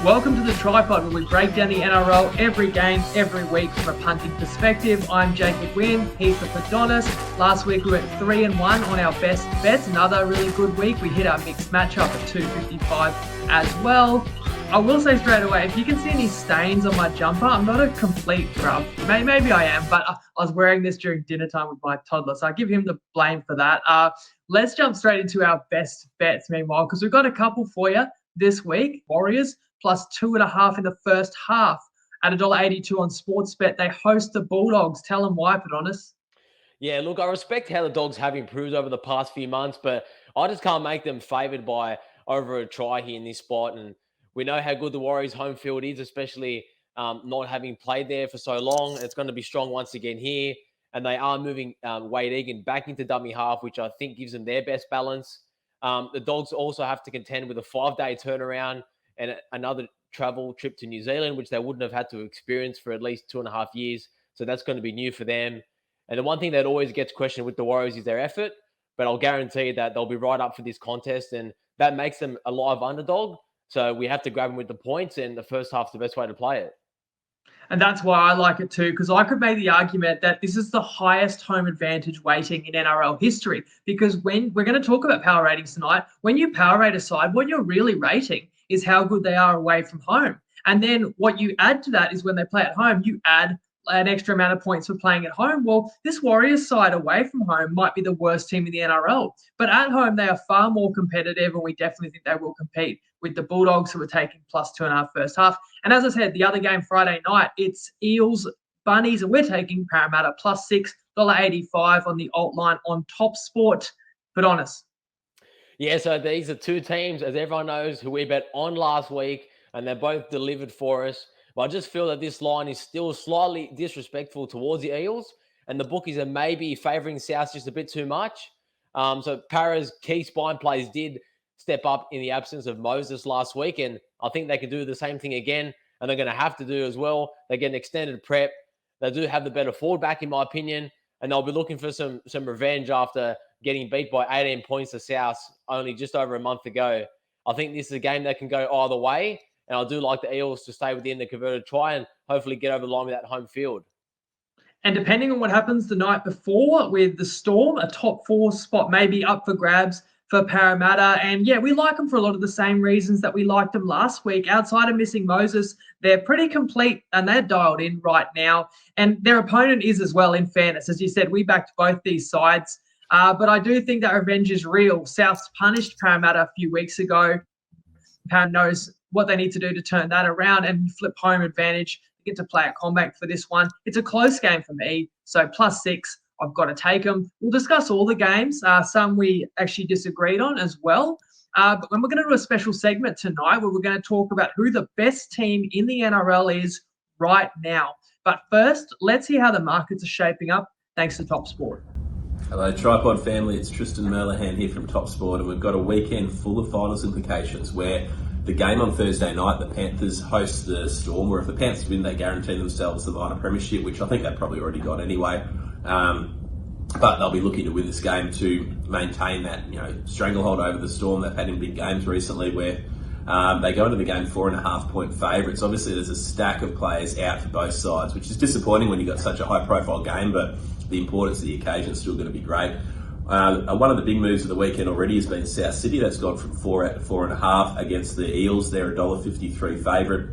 Welcome to the TryPod, where we break down the NRL every game, every week from a punting perspective. I'm Jacob Wynn, he's the Padonis. Last week we went 3-1 on our best bets. Another really good week. We hit our mixed matchup at 255 as well. I will say straight away, if you can see any stains on my jumper, I'm not a complete grub. Maybe I am, but I was wearing this during dinner time with my toddler, so I give him the blame for that. Let's jump straight into our best bets, meanwhile, because we've got a couple for you this week. Warriors plus 2.5 in the first half at $1.82 on Sportsbet. They host the Bulldogs. Tell them why, Padonis. Yeah, look, I respect how the Dogs have improved over the past few months, but I just can't make them favoured by over a try here in this spot. And we know how good the Warriors' home field is, especially not having played there for so long. It's going to be strong once again here. And they are moving Wade Egan back into dummy half, which I think gives them their best balance. The Dogs also have to contend with a 5-day turnaround and another travel trip to New Zealand, which they wouldn't have had to experience for at least 2.5 years. So that's going to be new for them. And the one thing that always gets questioned with the Warriors is their effort, but I'll guarantee that they'll be right up for this contest, and that makes them a live underdog. So we have to grab them with the points, and the first half's the best way to play it. And that's why I like it too, because I could make the argument that this is the highest home advantage weighting in NRL history. Because when we're going to talk about power ratings tonight, when you power rate a side, what you're really rating is how good they are away from home. And then what you add to that is when they play at home, you add an extra amount of points for playing at home. Well, this Warriors side away from home might be the worst team in the NRL, but at home they are far more competitive, and we definitely think they will compete with the Bulldogs, who are taking plus 2.5 first half. And as I said, the other game Friday night, it's Eels, Bunnies, and we're taking Parramatta plus $6.85 on the alt line on Top Sport. But honest. Yeah, so these are two teams, as everyone knows, who we bet on last week, and they both delivered for us. But I just feel that this line is still slightly disrespectful towards the Eels, and the bookies are maybe favouring South just a bit too much. So Para's key spine plays did step up in the absence of Moses last week, and I think they could do the same thing again, and they're going to have to do as well. They get an extended prep. They do have the better forward back, in my opinion, and they'll be looking for some revenge after getting beat by 18 points to South only just over a month ago. I think this is a game that can go either way, and I do like the Eels to stay within the converted try and hopefully get over the line with that home field. And depending on what happens the night before with the Storm, a top 4 spot may be up for grabs for Parramatta. And yeah, we like them for a lot of the same reasons that we liked them last week. Outside of missing Moses, they're pretty complete and they're dialed in right now. And their opponent is as well, in fairness. As you said, we backed both these sides. But I do think that revenge is real. Souths punished Parramatta a few weeks ago. Parramatta knows what they need to do to turn that around and flip home advantage. They get to play at Combank for this one. It's a close game for me. So plus 6, I've got to take them. We'll discuss all the games. Some we actually disagreed on as well. But when we're going to do a special segment tonight where we're going to talk about who the best team in the NRL is right now. But first, let's see how the markets are shaping up thanks to Top Sport. Hello TryPod family, it's Tristan Merlihan here from Top Sport, and we've got a weekend full of finals implications where the game on Thursday night, the Panthers host the Storm, where if the Panthers win, they guarantee themselves the minor premiership, which I think they've probably already got anyway. But they'll be looking to win this game to maintain that, stranglehold over the Storm. They've had in big games recently where they go into the game 4.5-point favourites. Obviously, there's a stack of players out for both sides, which is disappointing when you've got such a high-profile game, but the importance of the occasion is still going to be great. One of the big moves of the weekend already has been South City. That's gone from 4 out to 4.5 against the Eels. They're $1.53 favourite.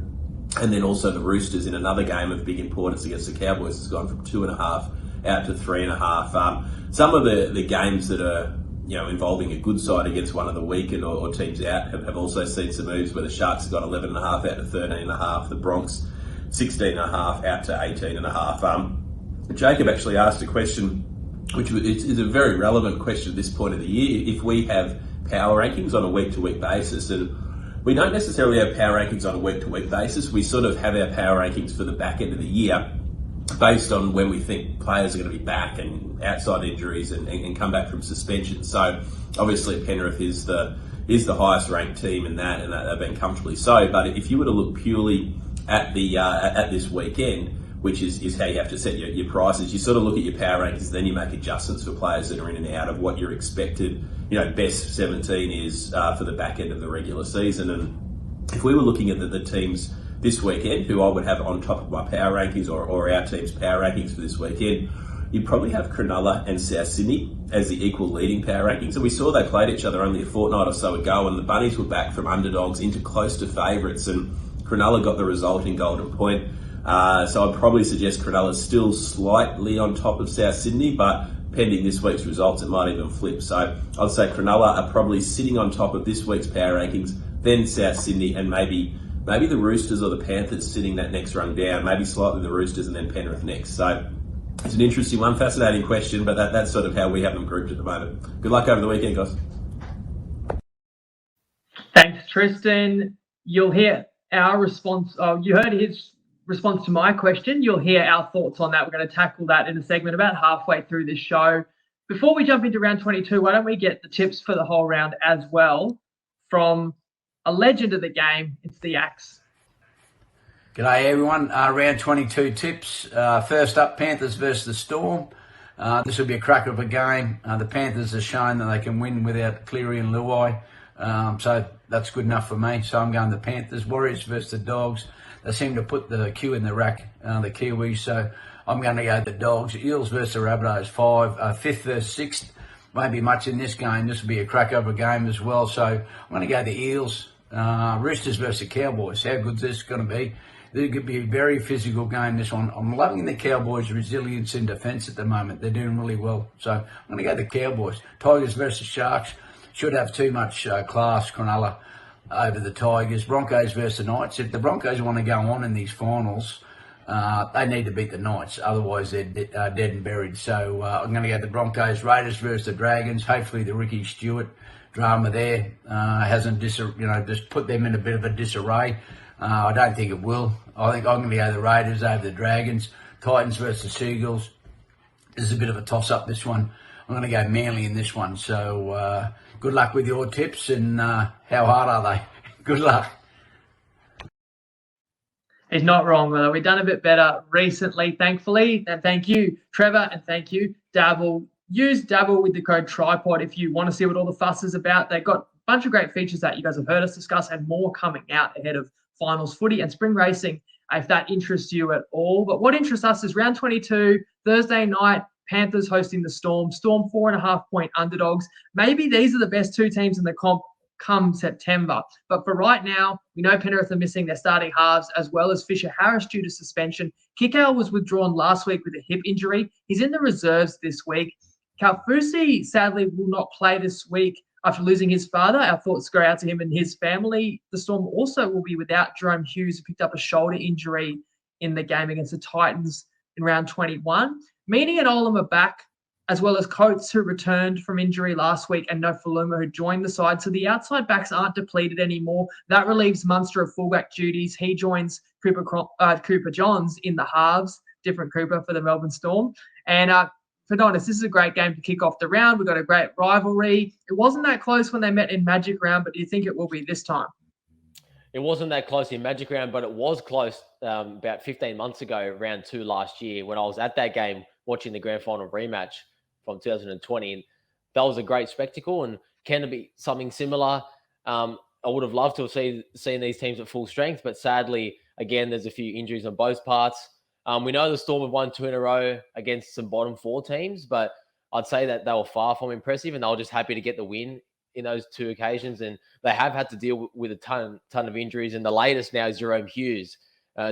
And then also the Roosters in another game of big importance against the Cowboys has gone from 2.5 out to 3.5. Some of the games that are involving a good side against one of the weakened or teams out have also seen some moves where the Sharks have got 11.5 out to 13.5. The Bronx 16.5 out to 18.5. Jacob actually asked a question, which is a very relevant question at this point of the year. If we have power rankings on a week-to-week basis, and we don't necessarily have power rankings on a week-to-week basis, we sort of have our power rankings for the back end of the year based on when we think players are going to be back and outside injuries and come back from suspension. So obviously Penrith is the highest ranked team in that, and they've been comfortably so. But if you were to look purely at this weekend, which is how you have to set your prices, you sort of look at your power rankings, then you make adjustments for players that are in and out of what your expected, best 17 is for the back end of the regular season. And if we were looking at the teams this weekend, who I would have on top of my power rankings or our team's power rankings for this weekend, you'd probably have Cronulla and South Sydney as the equal leading power rankings. And we saw they played each other only a fortnight or so ago, and the Bunnies were back from underdogs into close to favourites, and Cronulla got the result in Golden Point. So I'd probably suggest Cronulla's still slightly on top of South Sydney, but pending this week's results, it might even flip. So I'd say Cronulla are probably sitting on top of this week's power rankings, then South Sydney, and maybe the Roosters or the Panthers sitting that next rung down, maybe slightly the Roosters and then Penrith next. So it's an interesting one, fascinating question, but that's sort of how we have them grouped at the moment. Good luck over the weekend, guys. Thanks, Tristan. You'll hear our response. You heard his response to my question. You'll hear our thoughts on that. We're going to tackle that in a segment about halfway through this show. Before we jump into round 22, why don't we get the tips for the whole round as well from a legend of the game? It's the Axe. G'day everyone, round 22 tips. First up, Panthers versus the Storm. This will be a cracker of a game. The Panthers have shown that they can win without Cleary and Luai, so that's good enough for me. So I'm going the Panthers. Warriors versus the Dogs. They seem to put the Q in the rack, the Kiwis, so I'm going to go the Dogs. Eels versus the Rabbitohs, 5. Fifth versus sixth. Won't be much in this game. This will be a cracker of a game as well, so I'm going to go the Eels. Roosters versus the Cowboys. How good is this going to be? It could be a very physical game, this one. I'm loving the Cowboys' resilience in defence at the moment. They're doing really well. So I'm going to go the Cowboys. Tigers versus Sharks. Should have too much class, Cronulla, over the Tigers. Broncos versus the Knights. If the Broncos want to go on in these finals, they need to beat the Knights. Otherwise, they're dead and buried. So I'm going to go the Broncos. Raiders versus the Dragons. Hopefully the Ricky Stewart drama there hasn't just put them in a bit of a disarray. I don't think it will. I think I'm going to go the Raiders over the Dragons. Titans versus the Seagulls. This is a bit of a toss-up, this one. I'm going to go Manly in this one. So good luck with your tips, and how hard are they? Good luck. He's not wrong, though. We've done a bit better recently, thankfully. And thank you, Trevor, and thank you, Dabble. Use Dabble with the code TryPod if you want to see what all the fuss is about. They've got a bunch of great features that you guys have heard us discuss and more coming out ahead of finals footy and spring racing, if that interests you at all. But what interests us is round 22, Thursday night, Panthers hosting the Storm. Storm 4.5-point underdogs. Maybe these are the best two teams in the comp come September. But for right now, we know Penrith are missing their starting halves as well as Fisher Harris due to suspension. Kikau was withdrawn last week with a hip injury. He's in the reserves this week. Kaufusi sadly will not play this week after losing his father. Our thoughts go out to him and his family. The Storm also will be without Jerome Hughes, who picked up a shoulder injury in the game against the Titans in round 21. Meaney and Olam are back, as well as Coates, who returned from injury last week, and Nofaluma, who joined the side. So the outside backs aren't depleted anymore. That relieves Munster of fullback duties. He joins Cooper Johns in the halves, different Cooper for the Melbourne Storm. And for Donis, this is a great game to kick off the round. We've got a great rivalry. It wasn't that close when they met in Magic Round, but do you think it will be this time? It wasn't that close in Magic Round, but it was close about 15 months ago, round 2 last year, when I was at that game watching the grand final rematch from 2020. And that was a great spectacle. And can it be something similar? I would have loved to have seen these teams at full strength, but sadly, again, there's a few injuries on both parts. We know the Storm have won 2 in a row against some bottom 4 teams, but I'd say that they were far from impressive, and they were just happy to get the win in those 2 occasions. And they have had to deal with a ton of injuries. And the latest now is Jerome Hughes.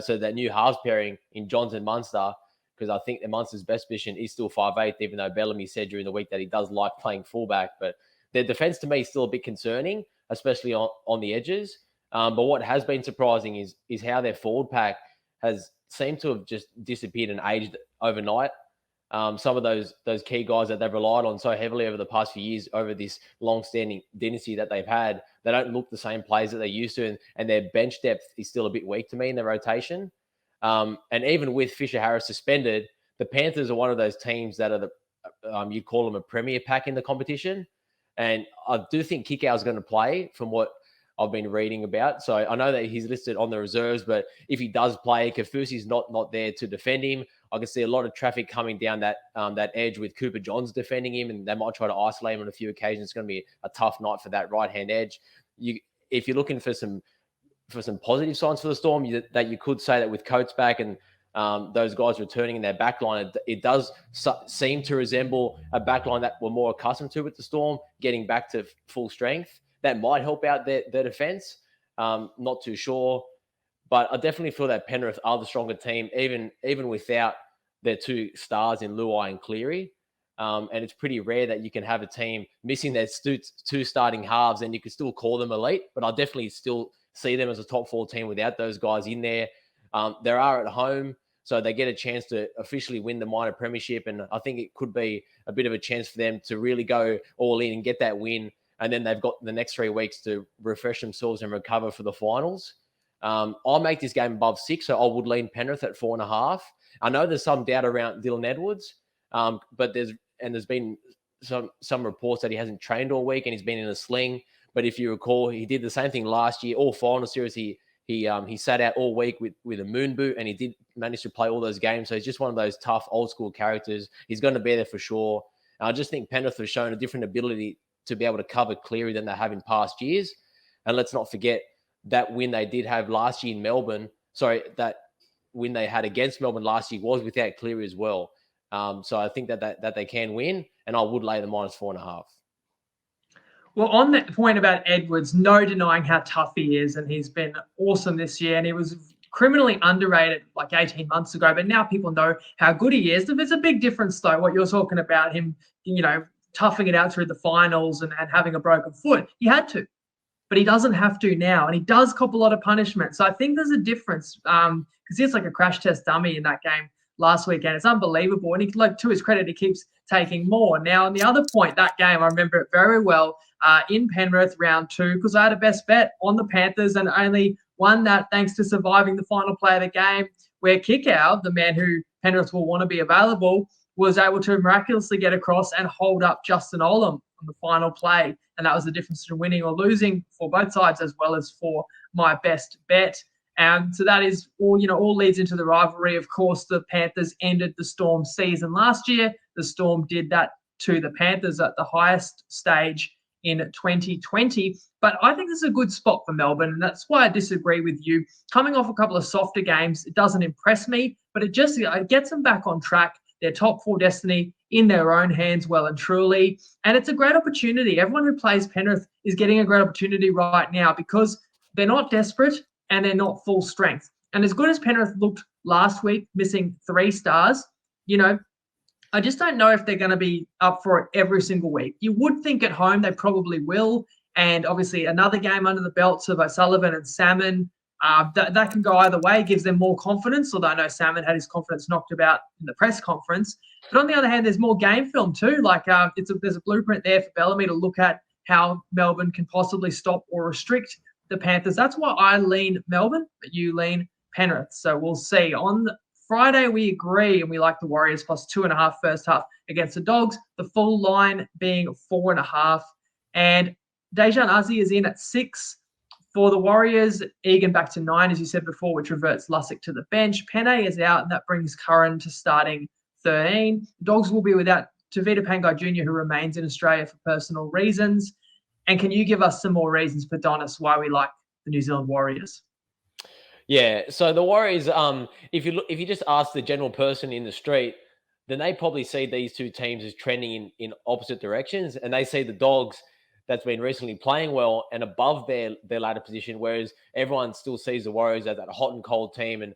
So that new halves pairing in Johns and Munster, because I think the Munster's best position is still 5'8", even though Bellamy said during the week that he does like playing fullback. But their defense to me is still a bit concerning, especially on the edges. But what has been surprising is how their forward pack has seemed to have just disappeared and aged overnight. Some of those key guys that they've relied on so heavily over the past few years, over this long-standing dynasty that they've had, they don't look the same players that they used to, and their bench depth is still a bit weak to me in their rotation. And even with Fisher Harris suspended, the Panthers are one of those teams that are you'd call them a premier pack in the competition. And I do think Kikau is going to play from what I've been reading about. So I know that he's listed on the reserves, but if he does play, Kaufusi's not there to defend him. I can see a lot of traffic coming down that edge with Cooper Johns defending him, and they might try to isolate him on a few occasions. It's going to be a tough night for that right-hand edge. If you're looking for some for some positive signs for the Storm, that you could say that with Coates back and those guys returning in their backline, it does seem to resemble a backline that we're more accustomed to with the Storm, getting back to full strength. That might help out their defense. Not too sure. But I definitely feel that Penrith are the stronger team, even without their two stars in Luai and Cleary. And it's pretty rare that you can have a team missing their two starting halves and you can still call them elite. But I definitely still see them as a top 4 team without those guys in there. They are at home, so they get a chance to officially win the minor premiership. And I think it could be a bit of a chance for them to really go all in and get that win. And then they've got the next 3 weeks to refresh themselves and recover for the finals. I'll make this game above 6, so I would lean Penrith at 4.5. I know there's some doubt around Dylan Edwards, but there's been some reports that he hasn't trained all week and he's been in a sling. But if you recall, he did the same thing last year. All final series, he sat out all week with a moon boot, and he did manage to play all those games. So he's just one of those tough old school characters. He's going to be there for sure. And I just think Penrith have shown a different ability to be able to cover Cleary than they have in past years. And let's not forget that win they did have last year in Melbourne. Sorry, that win they had against Melbourne last year was without Cleary as well. So I think that they can win, and I would lay the -4.5. Well, on that point about Edwards, no denying how tough he is, and he's been awesome this year, and he was criminally underrated like 18 months ago, but now people know how good he is. There's a big difference, though, what you're talking about, him, toughing it out through the finals and having a broken foot. He had to, but he doesn't have to now, and he does cop a lot of punishment. So I think there's a difference because he's like a crash test dummy in that game last weekend. It's unbelievable, and to his credit, he keeps taking more. Now, on the other point, that game, I remember it very well, in Penrith, round 2, because I had a best bet on the Panthers and only won that thanks to surviving the final play of the game, where Kickow, the man who Penrith will want to be available, was able to miraculously get across and hold up Justin Olam on the final play. And that was the difference between winning or losing for both sides, as well as for my best bet. So that is all leads into the rivalry. Of course, the Panthers ended the Storm season last year. The Storm did that to the Panthers at the highest stage in 2020. But I think this is a good spot for Melbourne, and that's why I disagree with you. Coming off a couple of softer games, it doesn't impress me, but it gets them back on track. Their top 4 destiny in their own hands, well and truly. And it's a great opportunity. Everyone who plays Penrith is getting a great opportunity right now because they're not desperate and they're not full strength. And as good as Penrith looked last week, missing 3 stars, I just don't know if they're going to be up for it every single week. You would think at home they probably will. And obviously another game under the belts of O'Sullivan and Salmon, that can go either way, gives them more confidence, although I know Salmon had his confidence knocked about in the press conference. But on the other hand, there's more game film too. There's a blueprint there for Bellamy to look at how Melbourne can possibly stop or restrict the Panthers. That's why I lean Melbourne, but you lean Penrith. So we'll see. On Friday, we agree, and we like the Warriors plus 2.5 first half against the Dogs, the full line being 4.5. And Dejan Uzzi is in at 6. For the Warriors, Egan back to 9, as you said before, which reverts Lussick to the bench. Penne is out, and that brings Curran to starting 13. Dogs will be without Tavita Pangai Jr., who remains in Australia for personal reasons. And can you give us some more reasons, Padonis, why we like the New Zealand Warriors? Yeah, so the Warriors, if you just ask the general person in the street, then they probably see these two teams as trending in opposite directions, and they see the Dogs that's been recently playing well and above their ladder position, whereas everyone still sees the Warriors as that hot and cold team and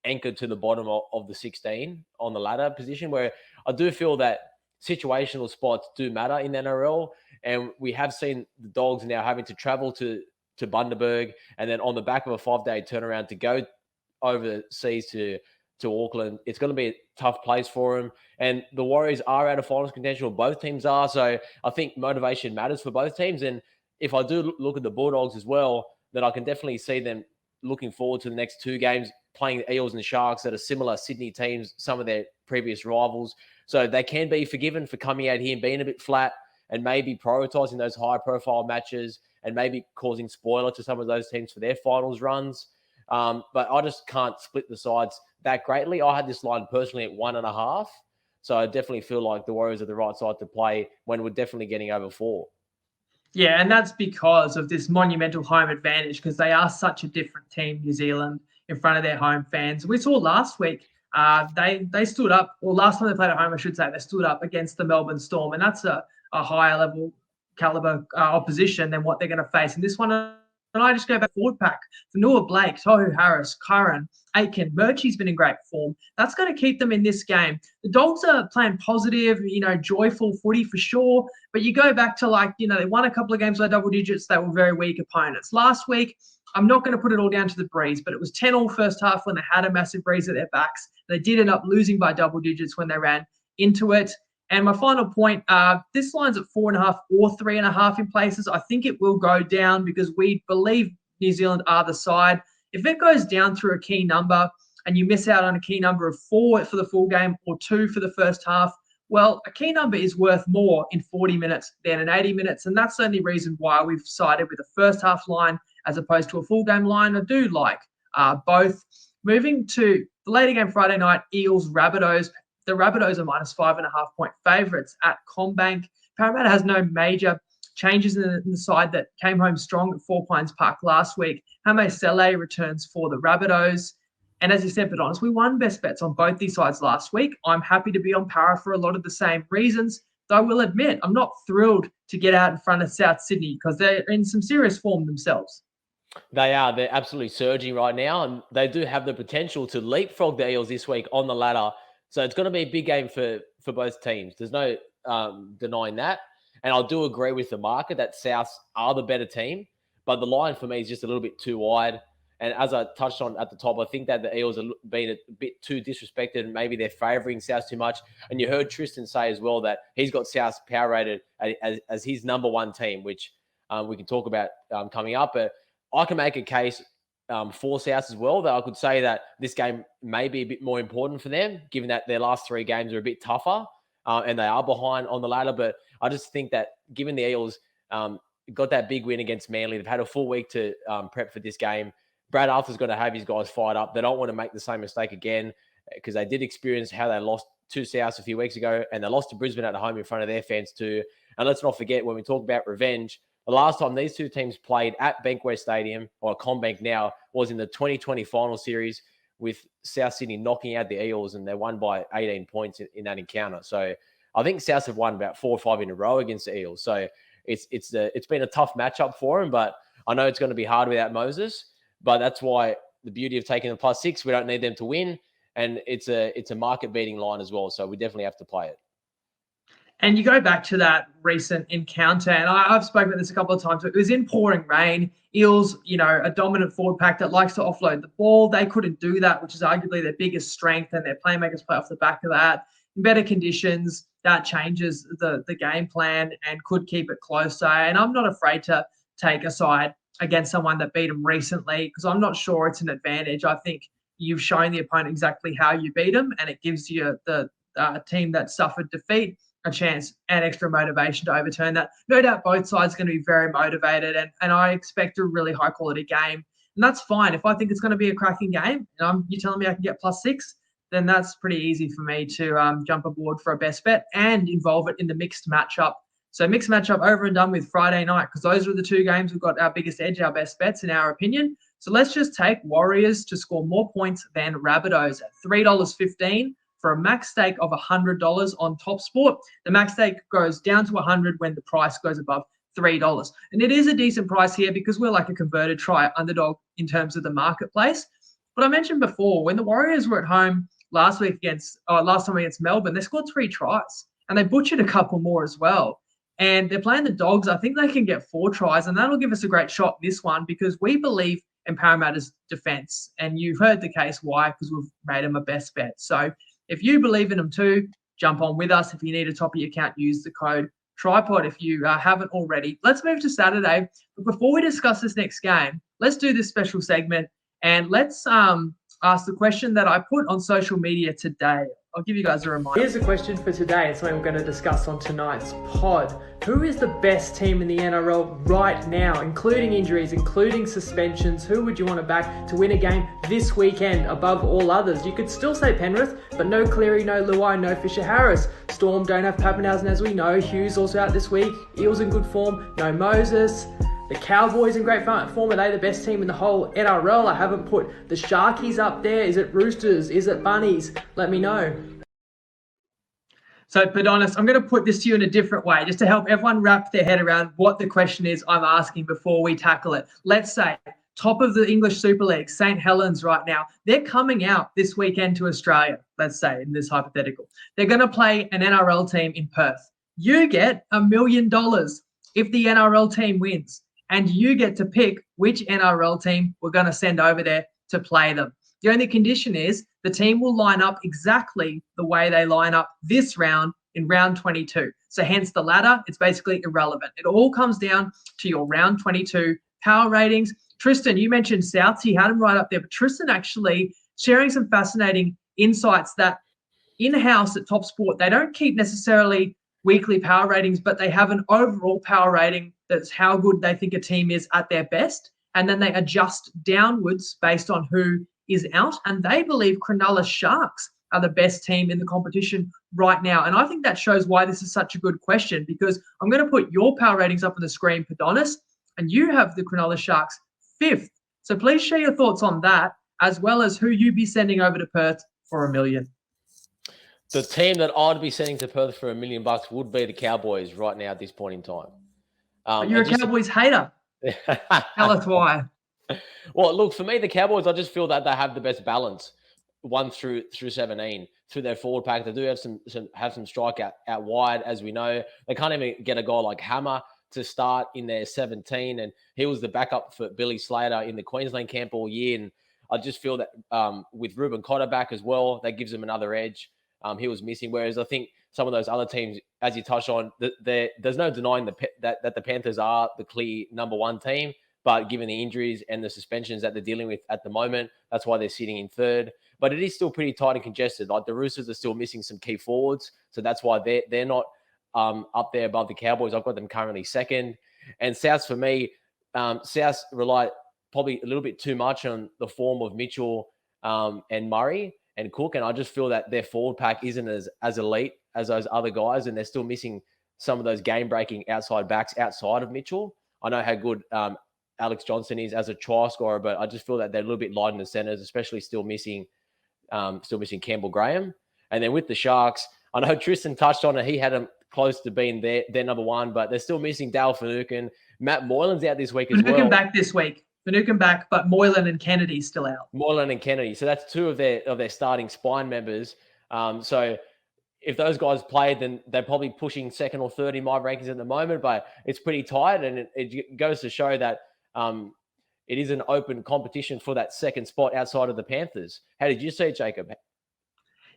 anchored to the bottom of the 16 on the ladder position, where I do feel that situational spots do matter in the NRL, and we have seen the Dogs now having to travel to Bundaberg and then on the back of a 5-day turnaround to go overseas to Auckland. It's going to be a tough place for them. And the Warriors are out of finals contention, or both teams are. So I think motivation matters for both teams. And if I do look at the Bulldogs as well, then I can definitely see them looking forward to the next 2 games, playing the Eels and Sharks that are similar Sydney teams, some of their previous rivals. So they can be forgiven for coming out here and being a bit flat and maybe prioritising those high-profile matches and maybe causing spoiler to some of those teams for their finals runs. But I just can't split the sides that greatly. I had this line personally at 1.5. So I definitely feel like the Warriors are the right side to play when we're definitely getting over 4. Yeah, and that's because of this monumental home advantage, because they are such a different team, New Zealand, in front of their home fans. We saw last week, they stood up, or last time they played at home, I should say, they stood up against the Melbourne Storm, and that's a higher level caliber opposition than what they're going to face in this one. And I just go back forward pack for Noah Blake, Tohu Harris, Curran, Aiken, Murchie's been in great form. That's going to keep them in this game. The Dogs are playing positive, joyful footy for sure. But you go back to they won a couple of games by double digits. They were very weak opponents. Last week, I'm not going to put it all down to the breeze, but it was 10-all first half when they had a massive breeze at their backs. They did end up losing by double digits when they ran into it. And my final point, this line's at 4.5 or 3.5 in places. I think it will go down because we believe New Zealand are the side. If it goes down through a key number and you miss out on a key number of 4 for the full game or 2 for the first half, well, a key number is worth more in 40 minutes than in 80 minutes. And that's the only reason why we've sided with a first half line as opposed to a full game line. I do like both. Moving to the later game Friday night, Eels, Rabbitohs. The Rabbitohs are minus 5.5 point favourites at CommBank. Parramatta has no major changes in the side that came home strong at Four Pines Park last week. Hame Sele returns for the Rabbitohs. And as you said, but honest, we won best bets on both these sides last week. I'm happy to be on para for a lot of the same reasons, though I will admit I'm not thrilled to get out in front of South Sydney because they're in some serious form themselves. They are. They're absolutely surging right now, and they do have the potential to leapfrog the Eels this week on the ladder. So it's going to be a big game for both teams. There's no denying that. And I do agree with the market that Souths are the better team, but the line for me is just a little bit too wide. And as I touched on at the top, I think that the Eels are being a bit too disrespected and maybe they're favouring South too much. And you heard Tristan say as well that he's got South power rated as his number one team, which we can talk about coming up. But I can make a case for South as well that I could say that this game may be a bit more important for them, given that their last 3 games are a bit tougher and they are behind on the ladder. But I just think that given the Eels got that big win against Manly, they've had a full week to prep for this game. Brad Arthur's got to have his guys fired up. They don't want to make the same mistake again because they did experience how they lost to South a few weeks ago and they lost to Brisbane at home in front of their fans too. And let's not forget, when we talk about revenge, the last time these two teams played at Bankwest Stadium, or CommBank now, was in the 2020 final series with South Sydney knocking out the Eels, and they won by 18 points in that encounter. So I think South have won about 4 or 5 in a row against the Eels. So it's been a tough matchup for them, but I know it's going to be hard without Moses. But that's why the beauty of taking the +6, we don't need them to win, and it's a market-beating line as well. So we definitely have to play it. And you go back to that recent encounter, and I've spoken about this a couple of times. It was in pouring rain. Eels, a dominant forward pack that likes to offload the ball. They couldn't do that, which is arguably their biggest strength, and their playmakers play off the back of that. In better conditions, that changes the game plan and could keep it closer. And I'm not afraid to take a side against someone that beat them recently because I'm not sure it's an advantage. I think you've shown the opponent exactly how you beat them, and it gives you the team that suffered defeat a chance and extra motivation to overturn that. No doubt both sides are going to be very motivated, and I expect a really high quality game. And that's fine. If I think it's going to be a cracking game and you're telling me I can get +6, then that's pretty easy for me to jump aboard for a best bet and involve it in the mixed matchup. So mixed matchup over and done with Friday night, because those are the 2 games we've got our biggest edge, our best bets in our opinion. So let's just take Warriors to score more points than Rabbitohs at $3.15. For a max stake of $100 on TopSport. The max stake goes down to $100 when the price goes above $3. And it is a decent price here because we're like a converted try underdog in terms of the marketplace. But I mentioned before, when the Warriors were at home last time against Melbourne, they scored 3 tries and they butchered a couple more as well. And they're playing the Dogs. I think they can get 4 tries, and that'll give us a great shot this one because we believe in Parramatta's defense. And you've heard the case why, because we've made them a best bet. So if you believe in them too, jump on with us. If you need a top of your account, use the code TryPod if you haven't already. Let's move to Saturday. But before we discuss this next game, let's do this special segment and let's ask the question that I put on social media today. I'll give you guys a reminder. Here's a question for today. It's something we're going to discuss on tonight's pod. Who is the best team in the NRL right now, including injuries, including suspensions? Who would you want to back to win a game this weekend above all others? You could still say Penrith, but no Cleary, no Luai, no Fisher-Harris. Storm don't have Pappenhausen, as we know. Hughes also out this week. Eels in good form. No Moses. The Cowboys in great form. Are they the best team in the whole NRL? I haven't put the Sharkies up there. Is it Roosters? Is it Bunnies? Let me know. So, Padonis, I'm going to put this to you in a different way, just to help everyone wrap their head around what the question is I'm asking before we tackle it. Let's say, top of the English Super League, St. Helens right now, they're coming out this weekend to Australia, let's say, in this hypothetical. They're going to play an NRL team in Perth. You get $1 million if the NRL team wins. And you get to pick which NRL team we're going to send over there to play them. The only condition is the team will line up exactly the way they line up this round in round 22. So hence the ladder, it's basically irrelevant. It all comes down to your round 22 power ratings. Tristan, you mentioned Souths. He had them right up there. But Tristan actually sharing some fascinating insights that in-house at Top Sport, they don't keep necessarily weekly power ratings, but they have an overall power rating that's how good they think a team is at their best. And then they adjust downwards based on who is out. And they believe Cronulla Sharks are the best team in the competition right now. And I think that shows why this is such a good question, because I'm going to put your power ratings up on the screen, Padonis, and you have the Cronulla Sharks 5th. So please share your thoughts on that, as well as who you'd be sending over to Perth for $1 million. The team that I'd be sending to Perth for $1 million would be the Cowboys right now at this point in time. You're a Cowboys hater. Tell us why. Well, look, for me, the Cowboys, I just feel that they have the best balance 1 through 17 through their forward pack. They do have some strike out wide, as we know. They can't even get a guy like Hammer to start in their 17, and he was the backup for Billy Slater in the Queensland camp all year. And I just feel that with Ruben Cotter back as well, that gives them another edge. He was missing, whereas I think some of those other teams, as you touched on, there's no denying that the Panthers are the clear number 1 team, but given the injuries and the suspensions that they're dealing with at the moment, that's why they're sitting in 3rd. But it is still pretty tight and congested. Like the Roosters are still missing some key forwards, so that's why they're not up there above the Cowboys. I've got them currently 2nd. And South, for me, South rely probably a little bit too much on the form of Mitchell and Murray and Cook, and I just feel that their forward pack isn't as elite as those other guys, and they're still missing some of those game-breaking outside backs outside of Mitchell. I know how good Alex Johnson is as a try scorer, but I just feel that they're a little bit light in the centres, especially still missing Campbell Graham. And then with the Sharks, I know Tristan touched on it. He had them close to being their number 1, but they're still missing Dale Finucane. Matt Moylan's out this week as well. Finucane back this week. Finucane back, but Moylan and Kennedy still out. Moylan and Kennedy. So that's 2 of their starting spine members. So if those guys played, then they're probably pushing 2nd or 3rd in my rankings at the moment, but it's pretty tight. And it goes to show that it is an open competition for that 2nd spot outside of the Panthers. How did you see it, Jacob?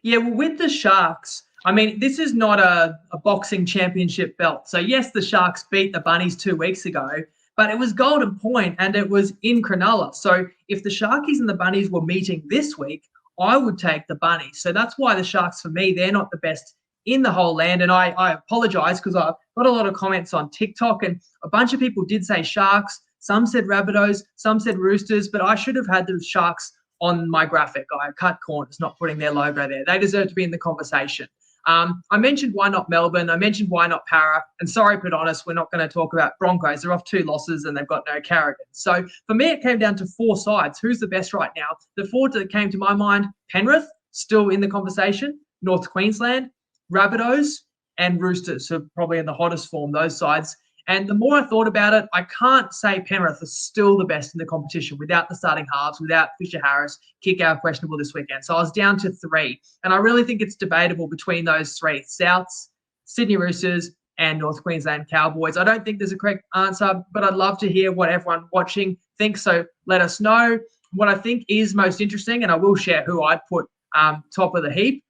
Yeah, well, with the Sharks, I mean, this is not a boxing championship belt. So yes, the Sharks beat the Bunnies 2 weeks ago, but it was Golden Point and it was in Cronulla. So if the Sharkies and the Bunnies were meeting this week, I would take the Bunnies. So that's why the Sharks, for me, they're not the best in the whole land. And I apologize because I got a lot of comments on TikTok and a bunch of people did say Sharks. Some said Rabbitohs, some said Roosters, but I should have had the Sharks on my graphic. I cut corners, not putting their logo there. They deserve to be in the conversation. I mentioned why not Melbourne. I mentioned why not Para. And sorry, Padonis, we're not going to talk about Broncos. They're off 2 losses and they've got no Carrigan. So for me, it came down to 4 sides. Who's the best right now? The 4 that came to my mind, Penrith, still in the conversation. North Queensland, Rabbitohs, and Roosters, who are probably in the hottest form, those sides. And the more I thought about it, I can't say Penrith is still the best in the competition without the starting halves, without Fisher-Harris, Kick-Out questionable this weekend. So I was down to 3. And I really think it's debatable between those 3, Souths, Sydney Roosters, and North Queensland Cowboys. I don't think there's a correct answer, but I'd love to hear what everyone watching thinks. So let us know. What I think is most interesting, and I will share who I'd put top of the heap.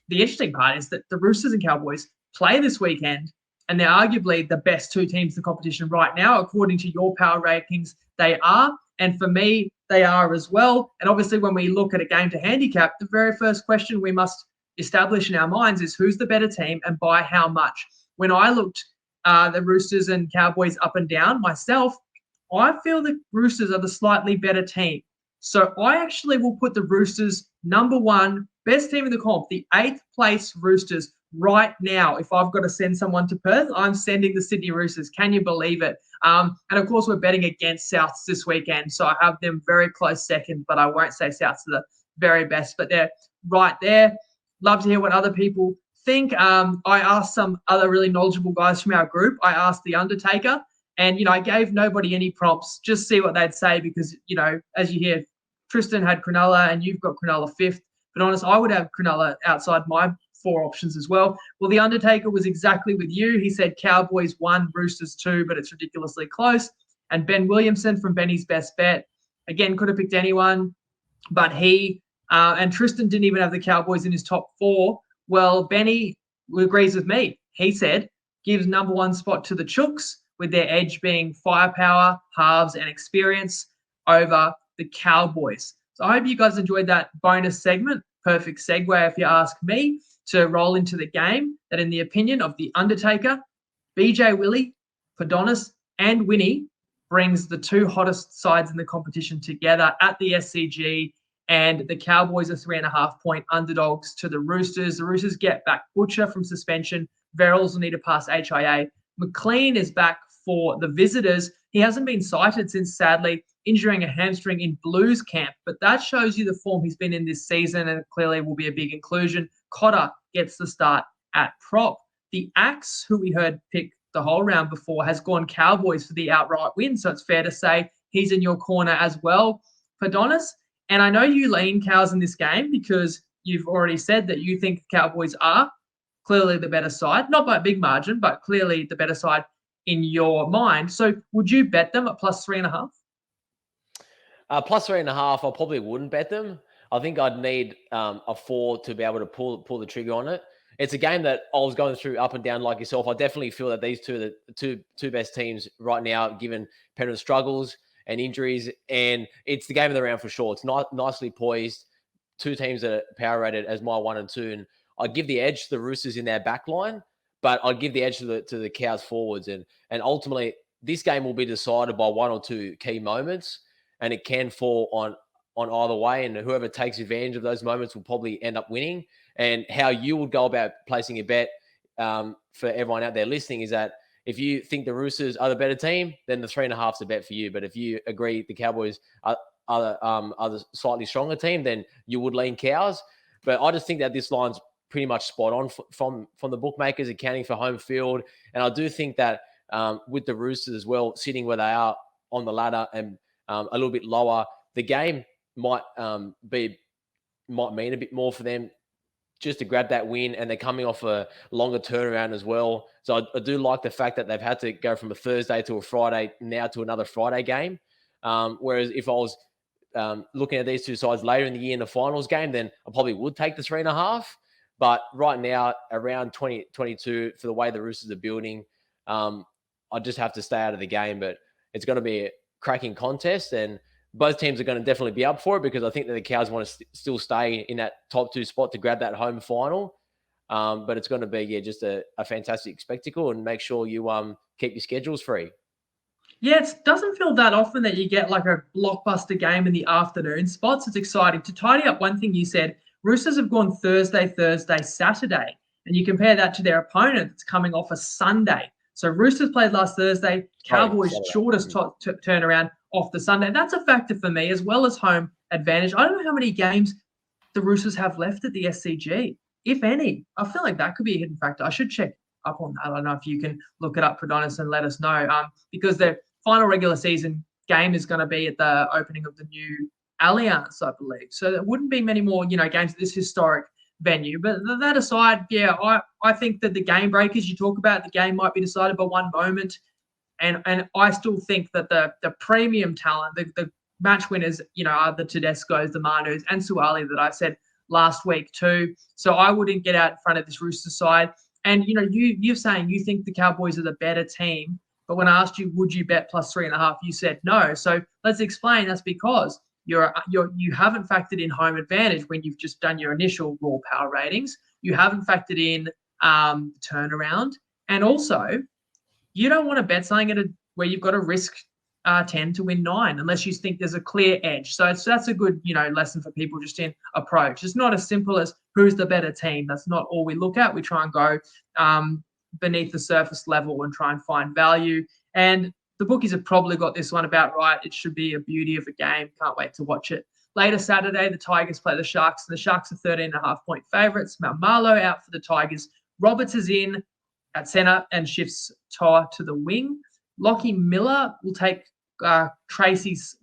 The interesting part is that the Roosters and Cowboys play this weekend, and they're arguably the best 2 teams in the competition right now. According to your power rankings, they are. And for me, they are as well. And obviously, when we look at a game to handicap, the very first question we must establish in our minds is who's the better team and by how much. When I looked the Roosters and Cowboys up and down myself, I feel the Roosters are the slightly better team. So I actually will put the Roosters number one, best team in the comp, the 8th place Roosters right now. If I've got to send someone to Perth, I'm sending the Sydney Roosters. Can you believe it? And of course, we're betting against Souths this weekend. So I have them very close second, but I won't say Souths are the very best, but they're right there. Love to hear what other people think. I asked some other really knowledgeable guys from our group. I asked The Undertaker, and, I gave nobody any prompts, just see what they'd say because, as you hear, Tristan had Cronulla and you've got Cronulla 5th. But honest, I would have Cronulla outside my 4 options as well. Well, The Undertaker was exactly with you. He said Cowboys 1, Roosters 2, but it's ridiculously close. And Ben Williamson from Benny's Best Bet, again, could have picked anyone, but he and Tristan didn't even have the Cowboys in his top 4. Well, Benny agrees with me. He said gives number 1 spot to the Chooks, with their edge being firepower, halves, and experience over the Cowboys. So I hope you guys enjoyed that bonus segment. Perfect segue, if you ask me, to roll into the game that, in the opinion of The Undertaker, BJ Willie, Padonis, and Winnie brings the 2 hottest sides in the competition together at the SCG, and the Cowboys are 3.5-point underdogs to the Roosters. The Roosters get back Butcher from suspension. Verrills will need to pass HIA. McLean is back for the visitors. He hasn't been cited since, sadly, injuring a hamstring in Blues camp, but that shows you the form he's been in this season, and it clearly will be a big inclusion. Cotter gets the start at prop. The Axe, who we heard pick the whole round before, has gone Cowboys for the outright win, so it's fair to say he's in your corner as well. Padonis, and I know you lean Cows in this game because you've already said that you think Cowboys are clearly the better side, not by a big margin, but clearly the better side in your mind. So would you bet them at plus 3.5? Plus 3.5, I probably wouldn't bet them. I think I'd need a 4 to be able to pull the trigger on it. It's a game that I was going through up and down like yourself. I definitely feel that these two are the two best teams right now, given Penrith's struggles and injuries. And it's the game of the round for sure. It's nicely poised. 2 teams that are power rated as my 1 and 2. And I'd give the edge to the Roosters in their back line, but I'd give the edge to the Cows forwards. And ultimately, this game will be decided by 1 or 2 key moments, and it can fall on either way. And whoever takes advantage of those moments will probably end up winning. And how you would go about placing a bet for everyone out there listening is that if you think the Roosters are the better team, then the 3.5 is a bet for you. But if you agree the Cowboys are the slightly stronger team, then you would lean Cows. But I just think that this line's pretty much spot on from the bookmakers, accounting for home field. And I do think that with the Roosters as well, sitting where they are on the ladder and a little bit lower, the game might mean a bit more for them just to grab that win, and they're coming off a longer turnaround as well. So I do like the fact that they've had to go from a Thursday to a Friday, now to another Friday game. Whereas if I was looking at these two sides later in the year in the finals game, then I probably would take the 3.5. But right now, around 2022, for the way the Roosters are building, I just have to stay out of the game. But it's going to be a cracking contest, and both teams are going to definitely be up for it, because I think that the Cows want to still stay in that top 2 spot to grab that home final. But it's going to be just a fantastic spectacle, and make sure you keep your schedules free. Yeah, it doesn't feel that often that you get like a blockbuster game in the afternoon spots. It's exciting. To tidy up one thing you said, Roosters have gone Thursday, Saturday, and you compare that to their opponent that's coming off a Sunday. So Roosters played last Thursday, Cowboys shortest turnaround off the Sunday. That's a factor for me, as well as home advantage. I don't know how many games the Roosters have left at the SCG, if any. I feel like that could be a hidden factor. I should check up on that. I don't know if you can look it up, Prodonis, and let us know, because the final regular season game is going to be at the opening of the new Allianz, I believe. So there wouldn't be many more, games at this historic venue. But that aside, yeah, I think that the game breakers you talk about, the game might be decided by one moment. And I still think that the premium talent, the match winners, are the Tedescos, the Manus, and Suali that I said last week too. So I wouldn't get out in front of this Rooster side. And, you're saying you think the Cowboys are the better team. But when I asked you, would you bet plus 3.5, you said no. So let's explain. That's because you haven't factored in home advantage when you've just done your initial raw power ratings. You haven't factored in turnaround, and also you don't want to bet something where you've got to risk 10 to win 9 unless you think there's a clear edge. So that's a good lesson for people just in approach. It's not as simple as who's the better team. That's not all we look at. We try and go beneath the surface level and try and find value. And the bookies have probably got this one about right. It should be a beauty of a game. Can't wait to watch it. Later Saturday, the Tigers play the Sharks. And the Sharks are 13.5-point favourites. Marlowe out for the Tigers. Roberts is in at centre and shifts Toa to the wing. Lockie Miller will take Tracy's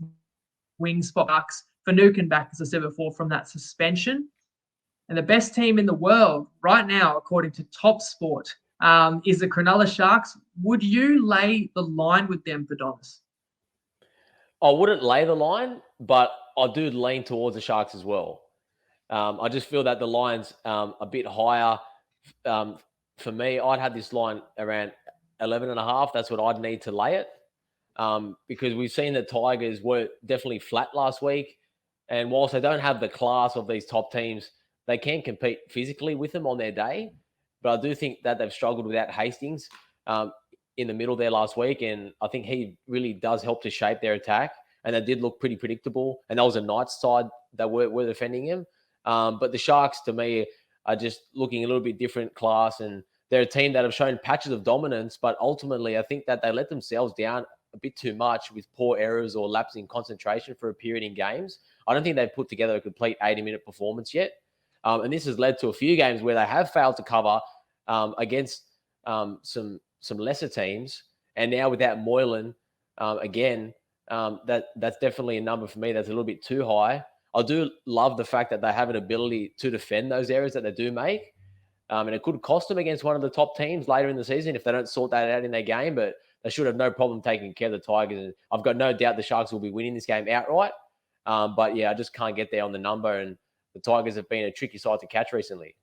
wing spot. Finucane back, as I said before, from that suspension. And the best team in the world right now, according to Top Sport, is the Cronulla Sharks. Would you lay the line with them, Padonis? I wouldn't lay the line, but I do lean towards the Sharks as well. I just feel that the line's a bit higher. For me, I'd have this line around 11.5. That's what I'd need to lay it. Because we've seen the Tigers were definitely flat last week. And whilst they don't have the class of these top teams, they can compete physically with them on their day. But I do think that they've struggled without Hastings in the middle there last week. And I think he really does help to shape their attack. And they did look pretty predictable. And that was a Knights side that were defending him. But the Sharks, to me, are just looking a little bit different class. And they're a team that have shown patches of dominance. But ultimately, I think that they let themselves down a bit too much with poor errors or lapsing concentration for a period in games. I don't think they've put together a complete 80-minute performance yet. And this has led to a few games where they have failed to cover against some lesser teams. And now without Moylan, again, that's definitely a number for me that's a little bit too high. I do love the fact that they have an ability to defend those errors that they do make. And it could cost them against one of the top teams later in the season if they don't sort that out in their game. But they should have no problem taking care of the Tigers. And I've got no doubt the Sharks will be winning this game outright. But yeah, I just can't get there on the number. And the Tigers have been a tricky side to catch recently.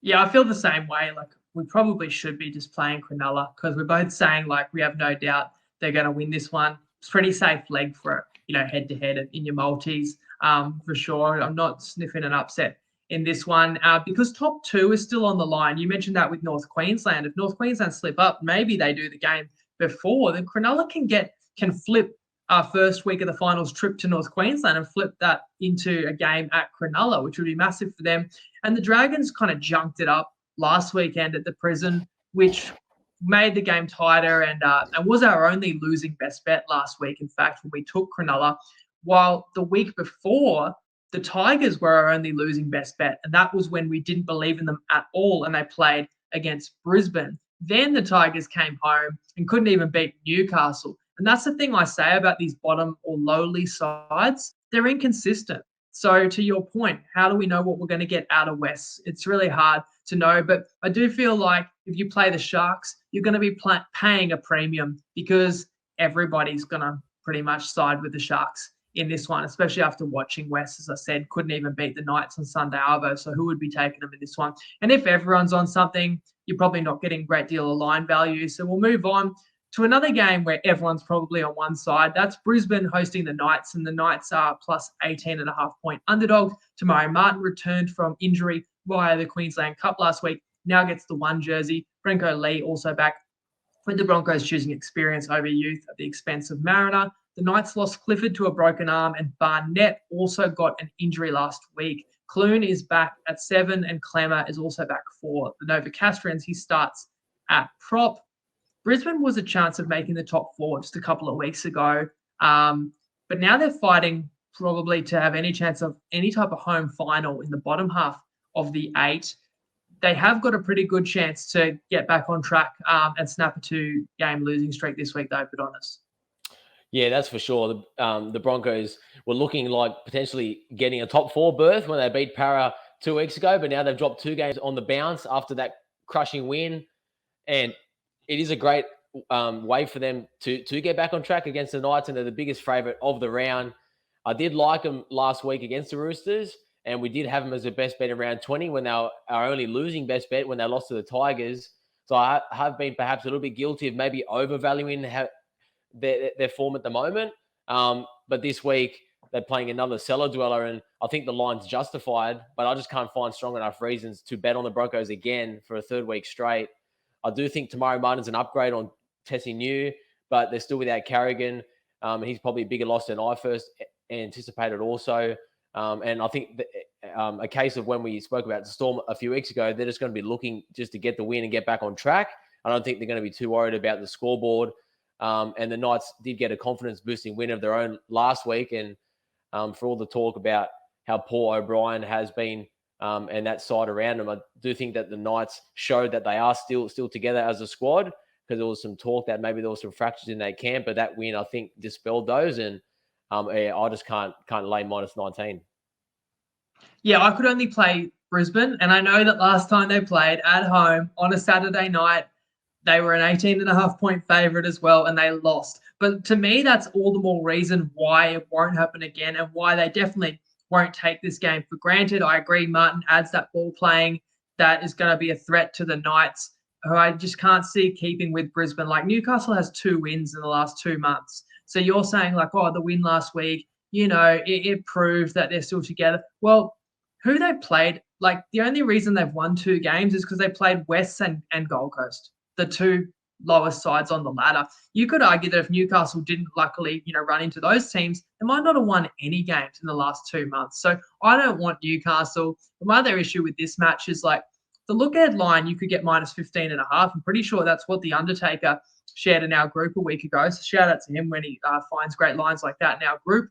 Yeah, I feel the same way. Like, we probably should be just playing Cronulla because we're both saying, like, we have no doubt they're going to win this one. It's pretty safe leg for, head-to-head in your multis, for sure. I'm not sniffing an upset in this one because top 2 is still on the line. You mentioned that with North Queensland. If North Queensland slip up, maybe they do the game before. Then Cronulla can flip our first week of the finals trip to North Queensland and flip that into a game at Cronulla, which would be massive for them. And the Dragons kind of junked it up last weekend at the Prison, which made the game tighter and was our only losing best bet last week, in fact, when we took Cronulla, while the week before, the Tigers were our only losing best bet, and that was when we didn't believe in them at all, and they played against Brisbane. Then the Tigers came home and couldn't even beat Newcastle. And that's the thing I say about these bottom or lowly sides. They're inconsistent. So to your point, how do we know what we're going to get out of West? It's really hard to know. But I do feel like if you play the Sharks, you're going to be paying a premium because everybody's going to pretty much side with the Sharks in this one, especially after watching West, as I said, couldn't even beat the Knights on Sunday Arvo. So who would be taking them in this one? And if everyone's on something, you're probably not getting a great deal of line value. So we'll move on to another game where everyone's probably on one side. That's Brisbane hosting the Knights, and the Knights are plus 18.5-point underdogs. Tamari Martin returned from injury via the Queensland Cup last week, now gets the 1 jersey. Brenko Lee also back, with the Broncos choosing experience over youth at the expense of Mariner. The Knights lost Clifford to a broken arm, and Barnett also got an injury last week. Clune is back at 7, and Clemmer is also back for the Novocastrians. He starts at prop. Brisbane was a chance of making the top 4 just a couple of weeks ago. But now they're fighting probably to have any chance of any type of home final in the bottom half of the 8. They have got a pretty good chance to get back on track and snap a 2-game losing streak this week, though, Padonis. Yeah, that's for sure. The Broncos were looking like potentially getting a top 4 berth when they beat Para 2 weeks ago, but now they've dropped 2 games on the bounce after that crushing win. And it is a great way for them to get back on track against the Knights, and they're the biggest favourite of the round. I did like them last week against the Roosters, and we did have them as a best bet around 20 when they were our only losing best bet when they lost to the Tigers. So I have been perhaps a little bit guilty of maybe overvaluing their form at the moment. But this week, they're playing another cellar dweller, and I think the line's justified, but I just can't find strong enough reasons to bet on the Broncos again for a third week straight. I do think Tamari Martin's an upgrade on Tessie New, but they're still without Carrigan. He's probably a bigger loss than I first anticipated also. And I think a case of when we spoke about the Storm a few weeks ago, they're just going to be looking just to get the win and get back on track. I don't think they're going to be too worried about the scoreboard. And the Knights did get a confidence-boosting win of their own last week. And for all the talk about how poor O'Brien has been and that side around him, I do think that the Knights showed that they are still together as a squad, because there was some talk that maybe there was some fractures in that camp, but that win, I think, dispelled those. And I just can't lay -19. Yeah, I could only play Brisbane, and I know that last time they played at home on a Saturday night, they were an 18.5-point favourite as well, and they lost. But to me, that's all the more reason why it won't happen again, and why they definitely won't take this game for granted. I agree, Martin adds that ball playing that is going to be a threat to the Knights, who I just can't see keeping with Brisbane. Like, Newcastle has 2 wins in the last 2 months. So you're saying, like, oh, the win last week, it proved that they're still together. Well, who they played, like, the only reason they've won 2 games is because they played Wests and Gold Coast, the 2 lowest sides on the ladder. You could argue that if Newcastle didn't luckily, run into those teams, they might not have won any games in the last 2 months. So I don't want Newcastle. But my other issue with this match is, like, the look-ahead line, you could get -15.5. I'm pretty sure that's what The Undertaker shared in our group a week ago. So shout out to him when he finds great lines like that in our group.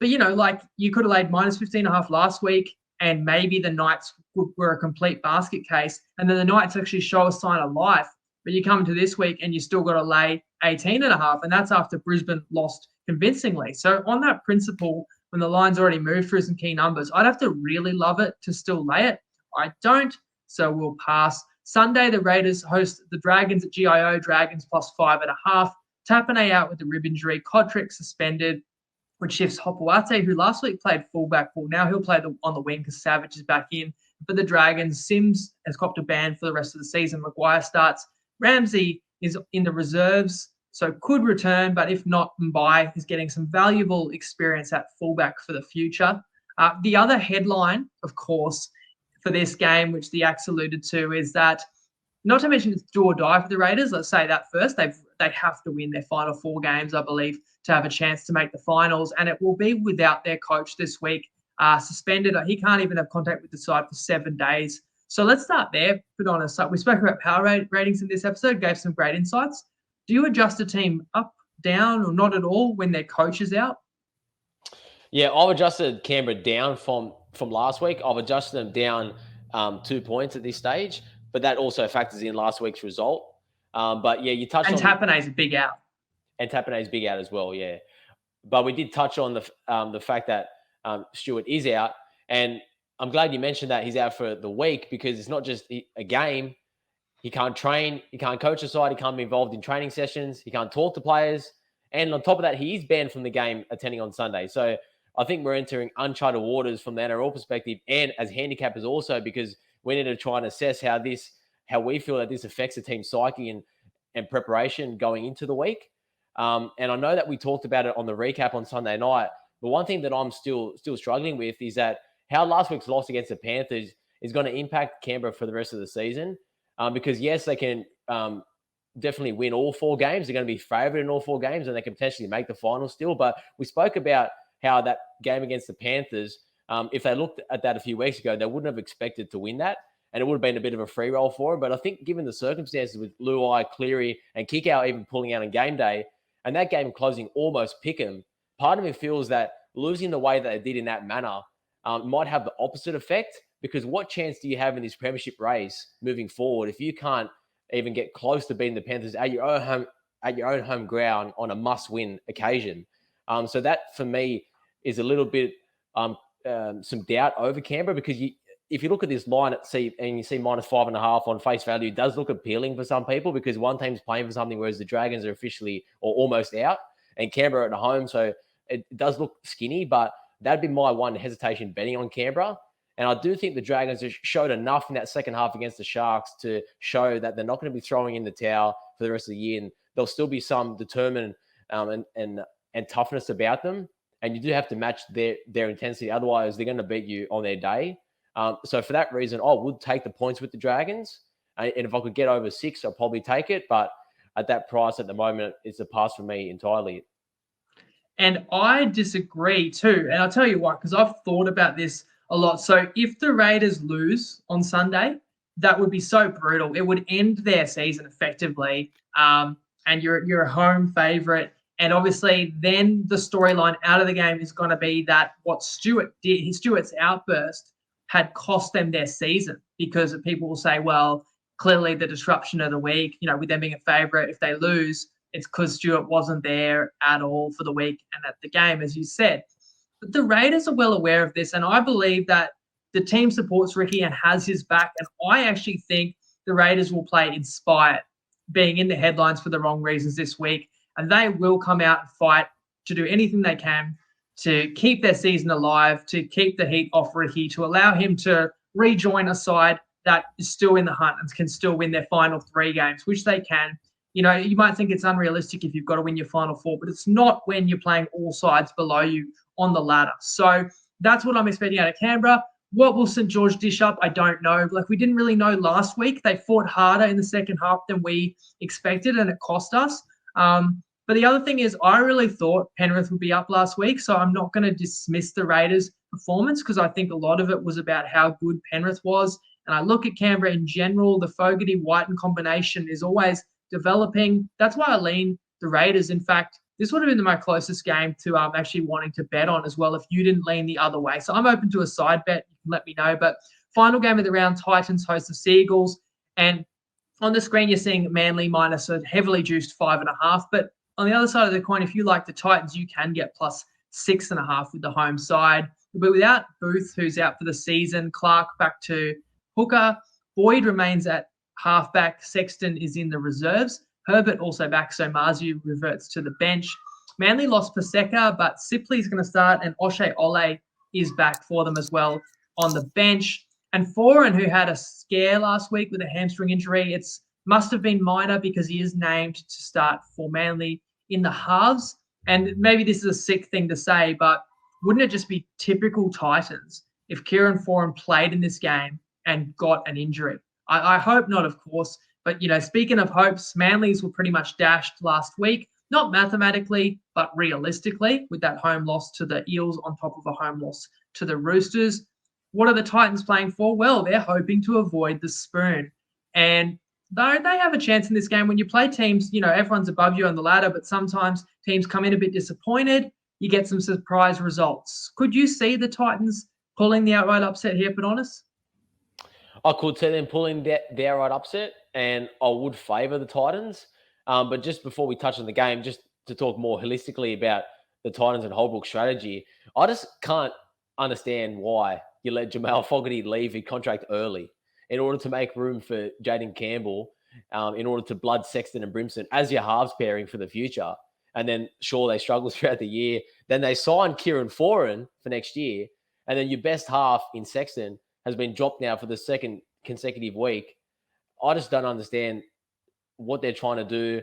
But, like, you could have laid -15.5 last week, and maybe the Knights were a complete basket case, and then the Knights actually show a sign of life. But you come to this week and you still got to lay 18.5, and that's after Brisbane lost convincingly. So on that principle, when the line's already moved through some key numbers, I'd have to really love it to still lay it. I don't, so we'll pass. Sunday, the Raiders host the Dragons at GIO, Dragons +5.5. Tapine out with the rib injury, Kotrick suspended, which shifts Hopoate, who last week played fullback. Well, now he'll play on the wing because Savage is back in. For the Dragons, Sims has copped a ban for the rest of the season. Maguire starts. Ramsey is in the reserves, so could return, but if not, Mbai is getting some valuable experience at fullback for the future. The other headline, of course, for this game, which the Axe alluded to, is that, not to mention it's do or die for the Raiders. Let's say that first. They have to win their final 4 games, I believe, to have a chance to make the finals, and it will be without their coach this week, suspended. He can't even have contact with the side for 7 days. So let's start there. Put on a, we spoke about power ratings in this episode, gave some great insights. Do you adjust a team up, down, or not at all when their coach is out? Yeah, I've adjusted Canberra down from last week. I've adjusted them down 2 points at this stage, but that also factors in last week's result. But yeah, you touched on... And Tapine's a big out. And Tapine's big out as well, yeah. But we did touch on the fact that Stewart is out, and I'm glad you mentioned that he's out for the week, because it's not just a game. He can't train, he can't coach the side, he can't be involved in training sessions, he can't talk to players. And on top of that, he is banned from the game attending on Sunday. So I think we're entering uncharted waters from the NRL perspective, and as handicappers also, because we need to try and assess how we feel that this affects the team's psyche and preparation going into the week. And I know that we talked about it on the recap on Sunday night, but one thing that I'm still struggling with is that how last week's loss against the Panthers is going to impact Canberra for the rest of the season. Because yes, they can definitely win all 4 games. They're going to be favoured in all 4 games, and they can potentially make the final still. But we spoke about how that game against the Panthers, if they looked at that a few weeks ago, they wouldn't have expected to win that, and it would have been a bit of a free roll for them. But I think given the circumstances with Luai, Cleary, and Kikau even pulling out on game day, and that game closing almost pick'em, part of me feels that losing the way that they did in that manner might have the opposite effect, because what chance do you have in this premiership race moving forward if you can't even get close to beating the Panthers at your own home ground on a must-win occasion? So that, for me, is a little bit some doubt over Canberra, because if you look at this line and you see -5.5 on face value, it does look appealing for some people, because one team's playing for something, whereas the Dragons are officially or almost out, and Canberra at home, so it does look skinny. But that'd be my one hesitation betting on Canberra. And I do think the Dragons have showed enough in that second half against the Sharks to show that they're not going to be throwing in the towel for the rest of the year, and there'll still be some determined and toughness about them. and you do have to match their intensity. Otherwise, they're going to beat you on their day. So for that reason, I would take the points with the Dragons. And if I could get over 6, I'll probably take it. But at that price at the moment, it's a pass for me entirely. And I disagree too. And I'll tell you why, because I've thought about this a lot. So if the Raiders lose on Sunday, that would be so brutal. It would end their season effectively. And you're a home favourite. And obviously then the storyline out of the game is going to be that what Stewart did, Stewart's outburst had cost them their season, because people will say, well, clearly the disruption of the week, with them being a favourite, if they lose, it's because Stewart wasn't there at all for the week and at the game, as you said. But the Raiders are well aware of this, and I believe that the team supports Ricky and has his back, and I actually think the Raiders will play inspired, being in the headlines for the wrong reasons this week, and they will come out and fight to do anything they can to keep their season alive, to keep the heat off Ricky, to allow him to rejoin a side that is still in the hunt and can still win their final 3 games, which they can. You might think it's unrealistic if you've got to win your final 4, but it's not when you're playing all sides below you on the ladder. So that's what I'm expecting out of Canberra. What will St. George dish up? I don't know. We didn't really know last week. They fought harder in the second half than we expected, and it cost us. But the other thing is, I really thought Penrith would be up last week, so I'm not going to dismiss the Raiders' performance, because I think a lot of it was about how good Penrith was. And I look at Canberra in general, the Fogarty-Whiten combination is always developing. That's why I lean the Raiders. In fact, this would have been my closest game to actually wanting to bet on as well if you didn't lean the other way. So I'm open to a side bet. You can let me know. But final game of the round, Titans host the Seagulls. And on the screen, you're seeing Manly minus a heavily juiced 5.5. But on the other side of the coin, if you like the Titans, you can get plus 6.5 with the home side. But without Booth, who's out for the season, Clark back to hooker, Boyd remains at halfback, Sexton is in the reserves, Herbert also back, so Marzu reverts to the bench. Manly lost Paseka, but Sipley's going to start, and Oshay Ole is back for them as well on the bench. And Foran, who had a scare last week with a hamstring injury, must have been minor, because he is named to start for Manly in the halves. And maybe this is a sick thing to say, but wouldn't it just be typical Titans if Kieran Foran played in this game and got an injury? I hope not, of course. But, speaking of hopes, Manly's were pretty much dashed last week. Not mathematically, but realistically, with that home loss to the Eels on top of a home loss to the Roosters. What are the Titans playing for? Well, they're hoping to avoid the spoon. And though they have a chance in this game, when you play teams, everyone's above you on the ladder, but sometimes teams come in a bit disappointed. You get some surprise results. Could you see the Titans pulling the outright upset here, Adonis? I could see them pulling the outright upset, and I would favour the Titans. But just before we touch on the game, just to talk more holistically about the Titans and Holbrook's strategy, I just can't understand why you let Jamal Fogarty leave his contract early in order to make room for Jaden Campbell, in order to blood Sexton and Brimson as your halves pairing for the future. And then, sure, they struggle throughout the year. Then they sign Kieran Foran for next year. And then your best half in Sexton has been dropped now for the second consecutive week. I just don't understand what they're trying to do.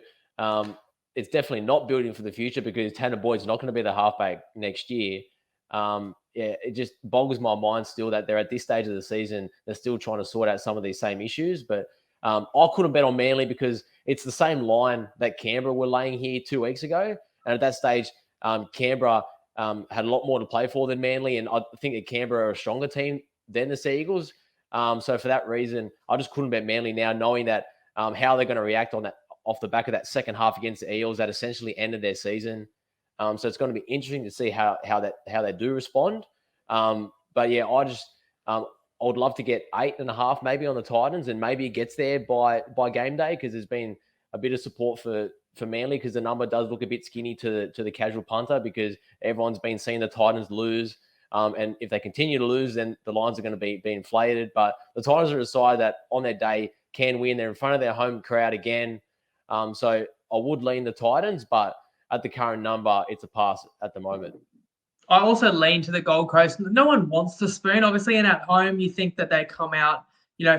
It's definitely not building for the future, because Tanner Boyd's not going to be the halfback next year. It just boggles my mind still that they're at this stage of the season. They're still trying to sort out some of these same issues. But I couldn't bet on Manly, because it's the same line that Canberra were laying here 2 weeks ago. And at that stage, Canberra had a lot more to play for than Manly. And I think that Canberra are a stronger team than the Sea Eagles. So for that reason, I just couldn't bet Manly now, knowing that how they're going to react on that off the back of that second half against the Eels that essentially ended their season. So it's going to be interesting to see how they do respond. But yeah, I would love to get 8.5 maybe on the Titans, and maybe it gets there by game day, because there's been a bit of support for Manly, because the number does look a bit skinny to the casual punter, because everyone's been seeing the Titans lose. And if they continue to lose, then the lines are going to be inflated. But the Titans are a side that on their day can win. They're in front of their home crowd again. So I would lean the Titans, but at the current number, it's a pass at the moment. I also lean to the Gold Coast. No one wants to spoon, obviously, and at home you think that they come out,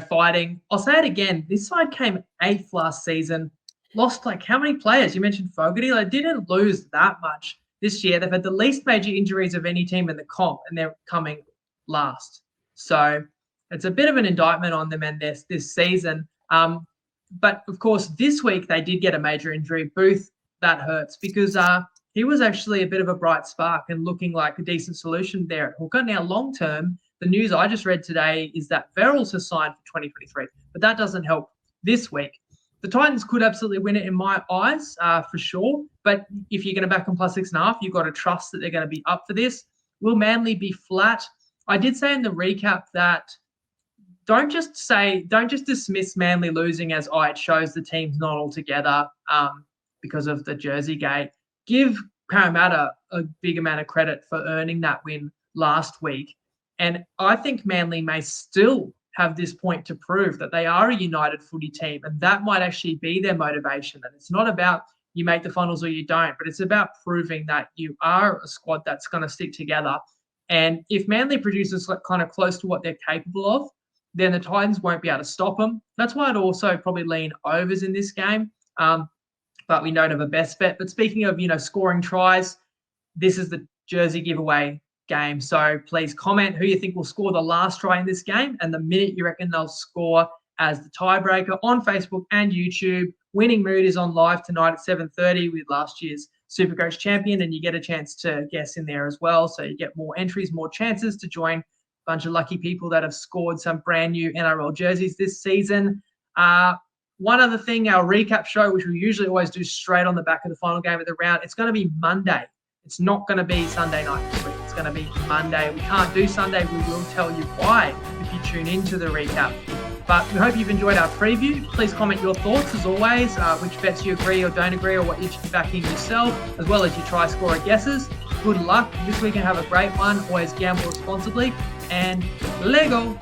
fighting. I'll say it again. This side came 8th last season, lost how many players? You mentioned Fogarty. They didn't lose that much this year. They've had the least major injuries of any team in the comp, and they're coming last. So it's a bit of an indictment on them and this season. But of course, this week they did get a major injury. Booth, that hurts because he was actually a bit of a bright spark and looking like a decent solution there at hooker. Now, long term, the news I just read today is that Verrills has signed for 2023, but that doesn't help this week. The Titans could absolutely win it in my eyes, for sure. But if you're going to back them plus 6.5, you've got to trust that they're going to be up for this. Will Manly be flat? I did say in the recap that don't just dismiss Manly losing as, it shows the team's not all together because of the Jersey gate. Give Parramatta a big amount of credit for earning that win last week. And I think Manly may still have this point to prove that they are a united footy team, and that might actually be their motivation. And it's not about you make the finals or you don't, but it's about proving that you are a squad that's going to stick together. And if Manly produces kind of close to what they're capable of, then the Titans won't be able to stop them. That's why I'd also probably lean overs in this game. But we don't have a best bet. But speaking of, scoring tries, this is the Jersey giveaway game. So please comment who you think will score the last try in this game and the minute you reckon they'll score as the tiebreaker on Facebook and YouTube. Winning Mood is on live tonight at 7:30 with last year's Supercoach champion, and you get a chance to guess in there as well. So you get more entries, more chances to join a bunch of lucky people that have scored some brand new NRL jerseys this season. One other thing, our recap show, which we usually always do straight on the back of the final game of the round, it's going to be Monday. It's not going to be Sunday night this week. It's going to be Monday. We can't do Sunday. We will tell you why if you tune into the recap. But we hope you've enjoyed our preview. Please comment your thoughts, as always, which bets you agree or don't agree, or what you're backing yourself, as well as your try-scorer guesses. Good luck this week and have a great one. Always gamble responsibly. And Lego.